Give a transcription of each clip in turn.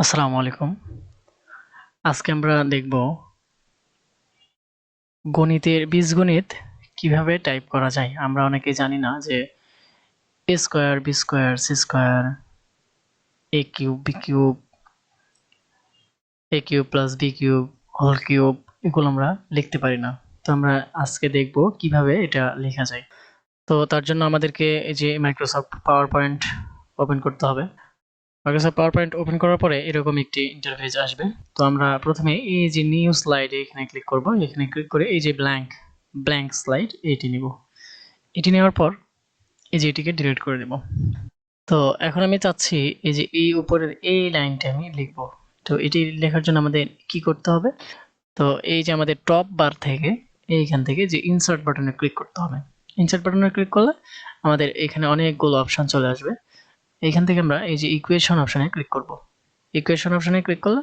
আসসালামু আলাইকুম। আজকে আমরা দেখব গণিতের বীজগণিত কিভাবে টাইপ করা যায়। আমরা অনেকেই জানি না যে a square, b square, c square, a cube, b cube, a cube plus b cube whole cube এগুলো আমরা লিখতে পারি না। তো আমরা আজকে দেখব কিভাবে এটা লেখা যায়। তো তার জন্য আমাদেরকে এই যে মাইক্রোসফট পাওয়ার পয়েন্ট ওপেন করতে হবে। মাইক্রোসফট পাওয়ার পয়েন্ট ওপেন করার পরে এরকম একটি ইন্টারফেস আসবে। তো আমরা প্রথমে এই যে নিউ স্লাইডে এখানে ক্লিক করব। এখানে ক্লিক করে এই যে ব্ল্যাঙ্ক স্লাইড এটি নিব। এটি নেওয়ার পর এই যে এটিকে ডিলিট করে দেব। তো এখন আমি চাচ্ছি এই যে এই উপরের এই লাইনটা আমি লিখব। তো এটি লেখার জন্য আমাদের কি করতে হবে? তো এই যে আমাদের টপ বার থেকে এইখান থেকে যে ইনসার্ট বাটনে ক্লিক করতে হবে। ইনসার্ট বাটনে ক্লিক করলে আমাদের এখানে অনেকগুলো অপশন চলে আসবে। এইখান থেকে আমরা এই যে ইকুয়েশন অপশনে ক্লিক করব। ইকুয়েশন অপশনে ক্লিক করলে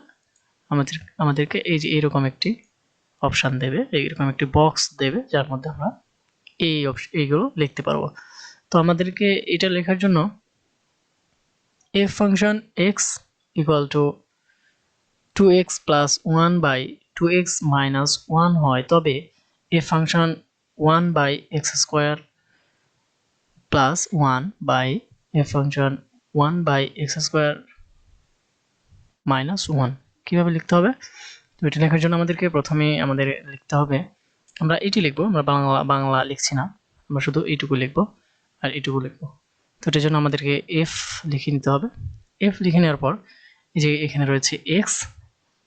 আমাদেরকে এই যে এরকম একটি অপশন দেবে, এইরকম একটি বক্স দেবে যার মধ্যে আমরা এইগুলো লিখতে পারবো। তো আমাদেরকে এটা লেখার জন্য f function x equal to 2x plus 1 by 2x minus 1 হয় তবে f function 1 by x square plus 1 by f function 1 by x square minus 1 কীভাবে লিখতে হবে? তো এটা লেখার জন্য আমাদেরকে প্রথমে আমাদের লিখতে হবে, আমরা এটি লিখবো, আমরা বাংলা লিখছি না, আমরা শুধু এইটুকু লিখবো আর এইটুকু লিখবো। তো এটার জন্য আমাদেরকে এফ লিখে নিতে হবে। এফ লিখে নেওয়ার পর এই যে এখানে রয়েছে এক্স,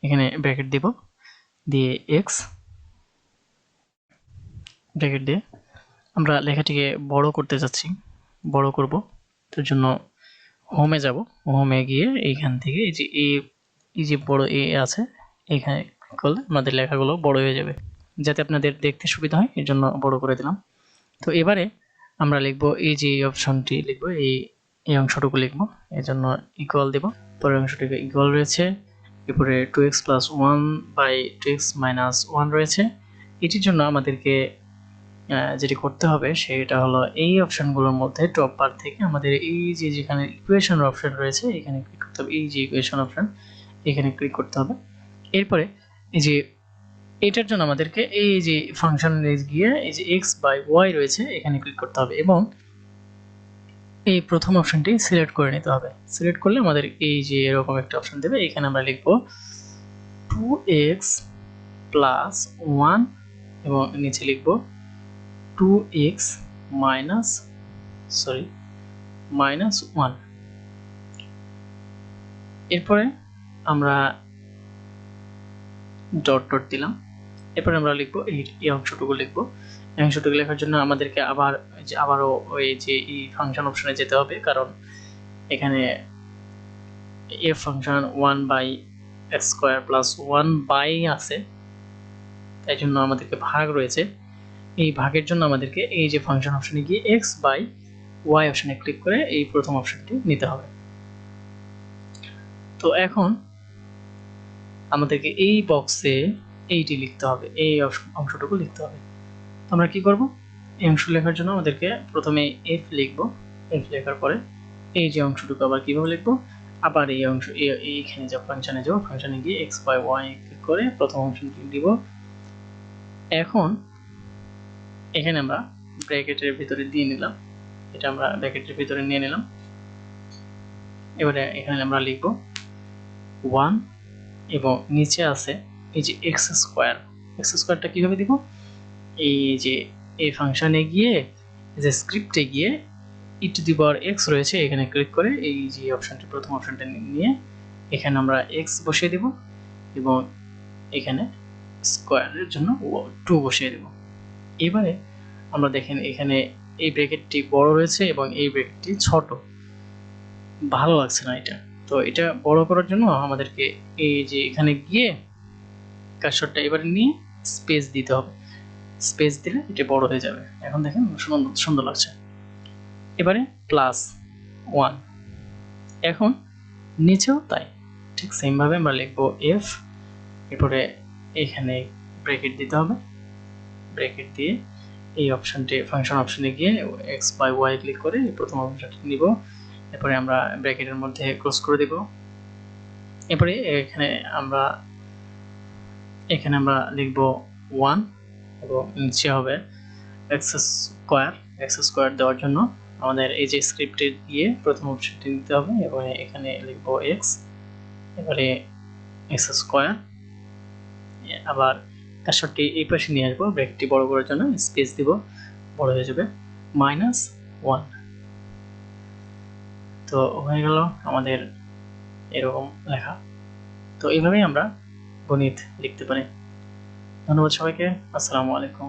এখানে ব্র্যাকেট দিব, দিয়ে এক্স ব্র্যাকেট দিয়ে আমরা লেখাটিকে বড় করতে যাচ্ছি, বড় করব। তার জন্য হোমে যাব, হোমে গিয়ে এইখান থেকে এই যে বড় এ আছে এখানে ক্লিক করলে আমাদের লেখাগুলো বড় হয়ে যাবে। যাতে আপনাদের দেখতে সুবিধা হয় এর জন্য বড় করে দিলাম। তো এবারে আমরা লিখব এই যে অপশনটি লিখব, এই অংশটুকু লিখব, এর জন্য ইকুয়াল দেব। পরের অংশটিকে ইকুয়াল রয়েছে, এরপরে 2x plus 1 by 2x minus 1 রয়েছে। এটির জন্য আমাদেরকে যেটি করতে হবে সেটা হলো এই অপশনগুলোর মধ্যে টপ বার থেকে আমাদের এই যে যেখানে ইকুয়েশনের অপশন রয়েছে এখানে ক্লিক করতে হবে, এই যে ইকুয়েশন অপশন এখানে ক্লিক করতে হবে। এরপরে এই যে এটার জন্য আমাদেরকে এই যে ফাংশনে গিয়ে এই যে x বাই y রয়েছে এখানে ক্লিক করতে হবে এবং এই প্রথম অপশনটি সিলেক্ট করে নিতে হবে। সিলেক্ট করলে আমাদের এই যে এরকম একটা অপশন দেবে, এখানে আমরা লিখব 2x প্লাস 1 এবং নিচে লিখব 2x মাইনাস 1। এরপরে আমরা ডট ডট দিলাম। এরপরে আমরা লিখবো এই অংশটুকু লিখবো। এই অংশটুকু লেখার জন্য আমাদেরকে আবারও ওই যে এই ফাংশন অপশনে যেতে হবে, কারণ এখানে f function 1 by x square plus 1 by আছে, তাই জন্য আমাদেরকে ভাগ রয়েছে। এই ভাগের জন্য আমাদেরকে এই যে ফাংশন অপশনে গিয়ে এক্স বাই ওয়াই অপশনে ক্লিক করে এই প্রথম অপশনটি নিতে হবে। তো এখন আমাদেরকে এই বক্সে এইটি লিখতে হবে, এই অংশটুকু লিখতে হবে। আমরা কি করব? এই অংশ লেখার জন্য আমাদেরকে প্রথমে এফ লিখব। এফ লেখার পরে এই যে অংশটুকু আবার কিভাবে লিখব? আবার এই অংশ এইখানে যাব, ফাংশনে যাব, ফাংশনে গিয়ে এক্স বাই ওয়াই ক্লিক করে প্রথম অংশটি দিব। এখন এখানে আমরা ব্র্যাকেটের ভিতরে দিয়ে নিলাম, এটা আমরা ব্র্যাকেটের ভিতরে নিয়ে নিলাম। এবারে এখানে আমরা লিখব 1 এবং নিচে আছে এই যে এক্স স্কোয়ার। এক্স স্কোয়ারটা কিভাবে দিব? এই যে এই ফাংশনে গিয়ে যে স্ক্রিপ্টে গিয়ে ই টু দি পাওয়ার এক্স রয়েছে এখানে ক্লিক করে এই যে অপশনটি প্রথম অপশনটা নিয়ে এখানে আমরা এক্স বসিয়ে দেব এবং এখানে স্কোয়ারের জন্য 2 বসিয়ে দেব। এবারে আমরা দেখেন এখানে এই ব্র্যাকেটটি বড় রয়েছে এবং এই ব্র্যাকেটটি ছোট, ভালো লাগছে না এটা। তো এটা বড় করার জন্য আমাদেরকে এই যে এখানে গিয়ে কার্সরটা এবারে নিয়ে স্পেস দিতে হবে, স্পেস দিলে এটা বড় হয়ে যাবে। এখন দেখেন সুন্দর লাগছে। এবারে প্লাস 1, এখন নিচেও তাই, ঠিক সেমভাবে আমরা লিখবো এফ, এরপরে এখানে ব্র্যাকেট দিতে হবে, ব্র্যাকেট দিয়ে এই অপশনটি ফাংশন অপশনে গিয়ে এক্স বাই ওয়াই ক্লিক করে প্রথম অপশনটি নিব, এরপরে আমরা ব্র্যাকেটের মধ্যে ক্লোজ করে দেব। এরপরে এখানে আমরা লিখব 1 এবং নিচে হবে এক্স স্কোয়ার দেওয়ার জন্য আমাদের এই যে স্ক্রিপ্টে গিয়ে প্রথম অপশনটি নিতে হবে এবং এখানে লিখব এক্স, এবারে এক্স স্কোয়ার, আবার কার্সরটি এই পাশে নিয়ে আসবো ব্র্যাকেটটি বড় করার জন্য, স্পেস দিব, বড় হয়ে যাবে -1। তো হয়ে গেল আমাদের এরকম লেখা। তো এইভাবেই আমরা গণিত লিখতে পারি। ধন্যবাদ সবাইকে। আসসালামু আলাইকুম।